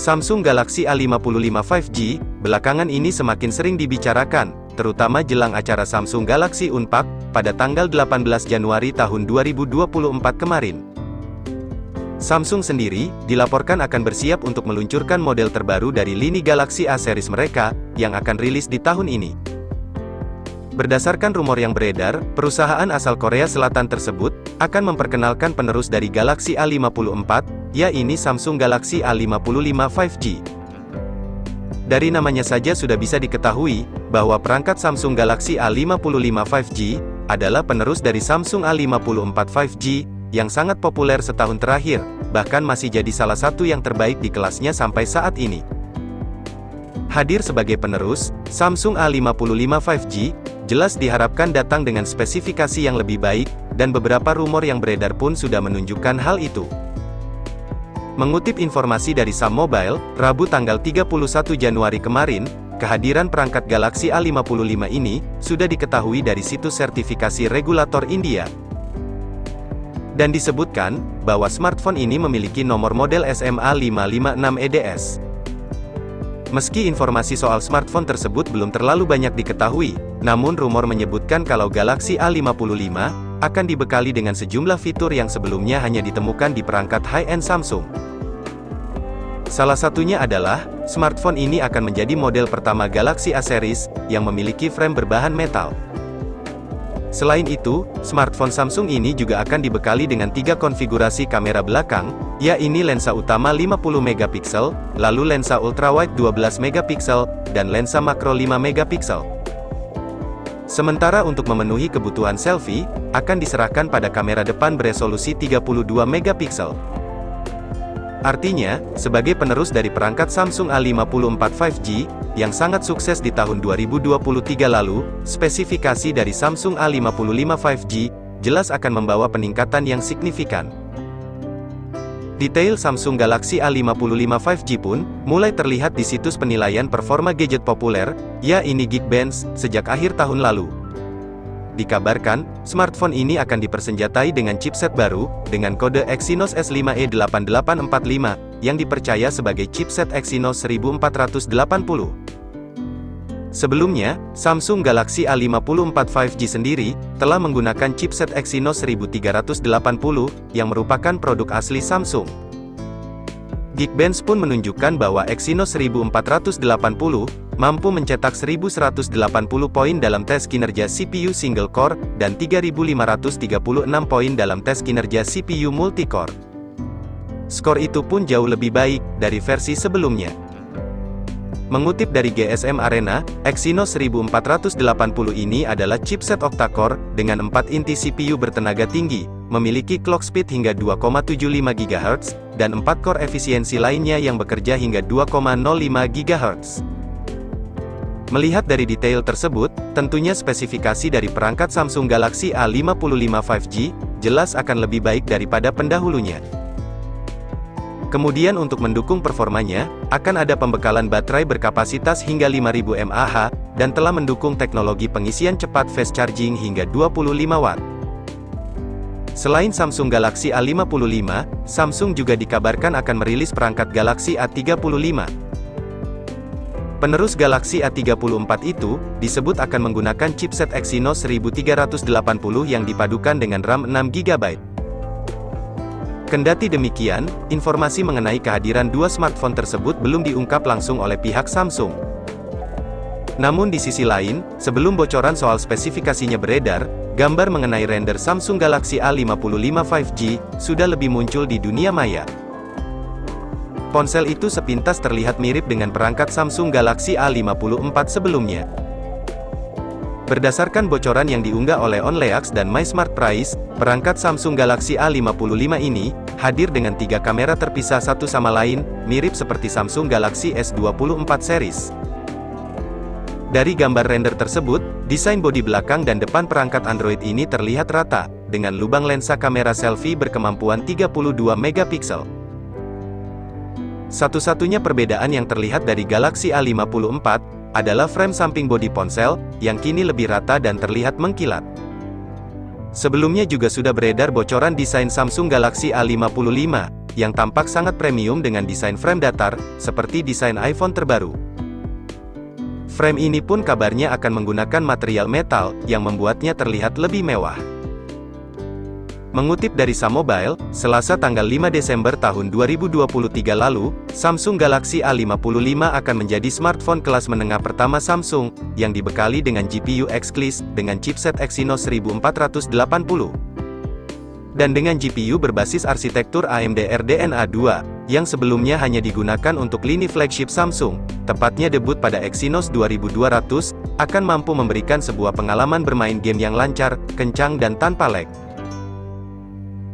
Samsung Galaxy A55 5G, belakangan ini semakin sering dibicarakan, terutama jelang acara Samsung Galaxy Unpacked, pada tanggal 18 Januari tahun 2024 kemarin. Samsung sendiri, dilaporkan akan bersiap untuk meluncurkan model terbaru dari lini Galaxy A series mereka, yang akan rilis di tahun ini. Berdasarkan rumor yang beredar, perusahaan asal Korea Selatan tersebut, akan memperkenalkan penerus dari Galaxy A54, yaitu Samsung Galaxy A55 5G. Dari namanya saja sudah bisa diketahui, bahwa perangkat Samsung Galaxy A55 5G, adalah penerus dari Samsung A54 5G, yang sangat populer setahun terakhir, bahkan masih jadi salah satu yang terbaik di kelasnya sampai saat ini. Hadir sebagai penerus, Samsung A55 5G, jelas diharapkan datang dengan spesifikasi yang lebih baik, dan beberapa rumor yang beredar pun sudah menunjukkan hal itu. Mengutip informasi dari Sam Mobile, Rabu tanggal 31 Januari kemarin, kehadiran perangkat Galaxy A55 ini, sudah diketahui dari situs sertifikasi regulator India. Dan disebutkan, bahwa smartphone ini memiliki nomor model SMA556 EDS. Meski informasi soal smartphone tersebut belum terlalu banyak diketahui, namun rumor menyebutkan kalau Galaxy A55, akan dibekali dengan sejumlah fitur yang sebelumnya hanya ditemukan di perangkat high-end Samsung. Salah satunya adalah, smartphone ini akan menjadi model pertama Galaxy A series, yang memiliki frame berbahan metal. Selain itu, smartphone Samsung ini juga akan dibekali dengan 3 konfigurasi kamera belakang, yaitu lensa utama 50 megapiksel, lalu lensa ultrawide 12 megapiksel, dan lensa makro 5 megapiksel. Sementara untuk memenuhi kebutuhan selfie, akan diserahkan pada kamera depan beresolusi 32 megapiksel. Artinya, sebagai penerus dari perangkat Samsung A54 5G, yang sangat sukses di tahun 2023 lalu, spesifikasi dari Samsung A55 5G, jelas akan membawa peningkatan yang signifikan. Detail Samsung Galaxy A55 5G pun, mulai terlihat di situs penilaian performa gadget populer, yaitu Geekbench, sejak akhir tahun lalu. Dikabarkan, smartphone ini akan dipersenjatai dengan chipset baru, dengan kode Exynos S5e8845, yang dipercaya sebagai chipset Exynos 1480. Sebelumnya, Samsung Galaxy A54 5G sendiri, telah menggunakan chipset Exynos 1380, yang merupakan produk asli Samsung. Geekbench pun menunjukkan bahwa Exynos 1480, mampu mencetak 1180 poin dalam tes kinerja CPU single core, dan 3536 poin dalam tes kinerja CPU multi-core. Skor itu pun jauh lebih baik, dari versi sebelumnya. Mengutip dari GSM Arena, Exynos 1480 ini adalah chipset octa-core, dengan 4 inti CPU bertenaga tinggi, memiliki clock speed hingga 2,75 GHz, dan 4 core efisiensi lainnya yang bekerja hingga 2,05 GHz. Melihat dari detail tersebut, tentunya spesifikasi dari perangkat Samsung Galaxy A55 5G, jelas akan lebih baik daripada pendahulunya. Kemudian untuk mendukung performanya, akan ada pembekalan baterai berkapasitas hingga 5000 mAh, dan telah mendukung teknologi pengisian cepat fast charging hingga 25 Watt. Selain Samsung Galaxy A55, Samsung juga dikabarkan akan merilis perangkat Galaxy A35. Penerus Galaxy A34 itu, disebut akan menggunakan chipset Exynos 1380 yang dipadukan dengan RAM 6GB. Kendati demikian, informasi mengenai kehadiran dua smartphone tersebut belum diungkap langsung oleh pihak Samsung. Namun di sisi lain, sebelum bocoran soal spesifikasinya beredar, gambar mengenai render Samsung Galaxy A55 5G, sudah lebih muncul di dunia maya. Ponsel itu sepintas terlihat mirip dengan perangkat Samsung Galaxy A54 sebelumnya. Berdasarkan bocoran yang diunggah oleh OnlyX dan MySmartPrice, perangkat Samsung Galaxy A55 ini, hadir dengan 3 kamera terpisah satu sama lain, mirip seperti Samsung Galaxy S24 series. Dari gambar render tersebut, desain bodi belakang dan depan perangkat Android ini terlihat rata, dengan lubang lensa kamera selfie berkemampuan 32 megapiksel. Satu-satunya perbedaan yang terlihat dari Galaxy A54, adalah frame samping bodi ponsel, yang kini lebih rata dan terlihat mengkilat. Sebelumnya juga sudah beredar bocoran desain Samsung Galaxy A55, yang tampak sangat premium dengan desain frame datar, seperti desain iPhone terbaru. Frame ini pun kabarnya akan menggunakan material metal, yang membuatnya terlihat lebih mewah. Mengutip dari Samobile, Selasa tanggal 5 Desember tahun 2023 lalu, Samsung Galaxy A55 akan menjadi smartphone kelas menengah pertama Samsung, yang dibekali dengan GPU X-Clis, dengan chipset Exynos 1480. Dan dengan GPU berbasis arsitektur AMD RDNA 2, yang sebelumnya hanya digunakan untuk lini flagship Samsung, tepatnya debut pada Exynos 2200, akan mampu memberikan sebuah pengalaman bermain game yang lancar, kencang dan tanpa lag.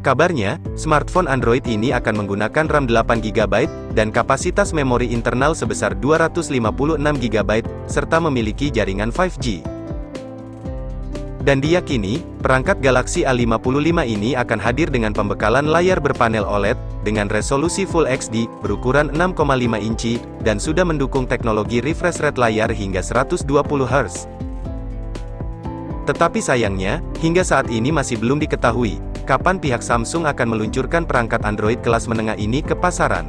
Kabarnya, smartphone Android ini akan menggunakan RAM 8GB, dan kapasitas memori internal sebesar 256GB, serta memiliki jaringan 5G. Dan diyakini, perangkat Galaxy A55 ini akan hadir dengan pembekalan layar berpanel OLED, dengan resolusi Full HD, berukuran 6,5 inci, dan sudah mendukung teknologi refresh rate layar hingga 120Hz. Tetapi sayangnya, hingga saat ini masih belum diketahui, kapan pihak Samsung akan meluncurkan perangkat Android kelas menengah ini ke pasaran.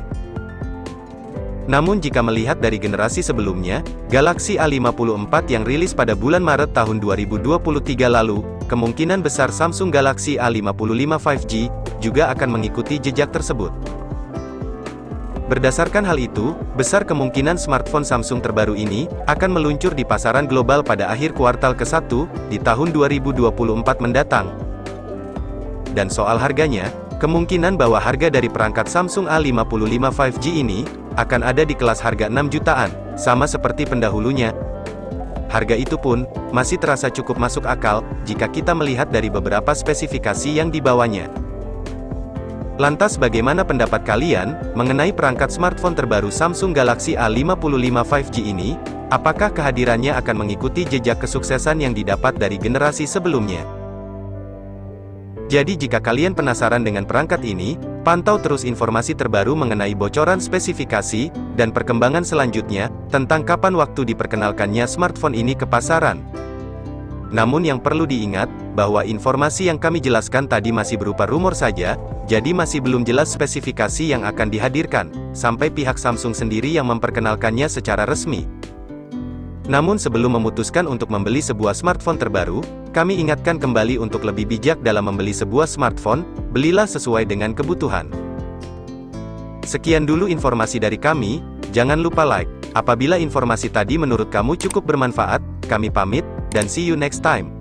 Namun jika melihat dari generasi sebelumnya, Galaxy A54 yang rilis pada bulan Maret tahun 2023 lalu, kemungkinan besar Samsung Galaxy A55 5G, juga akan mengikuti jejak tersebut. Berdasarkan hal itu, besar kemungkinan smartphone Samsung terbaru ini, akan meluncur di pasaran global pada akhir kuartal ke-1, di tahun 2024 mendatang. Dan soal harganya, kemungkinan bahwa harga dari perangkat Samsung A55 5G ini, akan ada di kelas harga 6 jutaan, sama seperti pendahulunya. Harga itu pun, masih terasa cukup masuk akal, jika kita melihat dari beberapa spesifikasi yang dibawanya. Lantas bagaimana pendapat kalian, mengenai perangkat smartphone terbaru Samsung Galaxy A55 5G ini? Apakah kehadirannya akan mengikuti jejak kesuksesan yang didapat dari generasi sebelumnya? Jadi jika kalian penasaran dengan perangkat ini, pantau terus informasi terbaru mengenai bocoran spesifikasi, dan perkembangan selanjutnya, tentang kapan waktu diperkenalkannya smartphone ini ke pasaran. Namun yang perlu diingat, bahwa informasi yang kami jelaskan tadi masih berupa rumor saja, jadi masih belum jelas spesifikasi yang akan dihadirkan, sampai pihak Samsung sendiri yang memperkenalkannya secara resmi. Namun sebelum memutuskan untuk membeli sebuah smartphone terbaru, kami ingatkan kembali untuk lebih bijak dalam membeli sebuah smartphone, belilah sesuai dengan kebutuhan. Sekian dulu informasi dari kami, jangan lupa like. Apabila informasi tadi menurut kamu cukup bermanfaat, kami pamit, dan see you next time.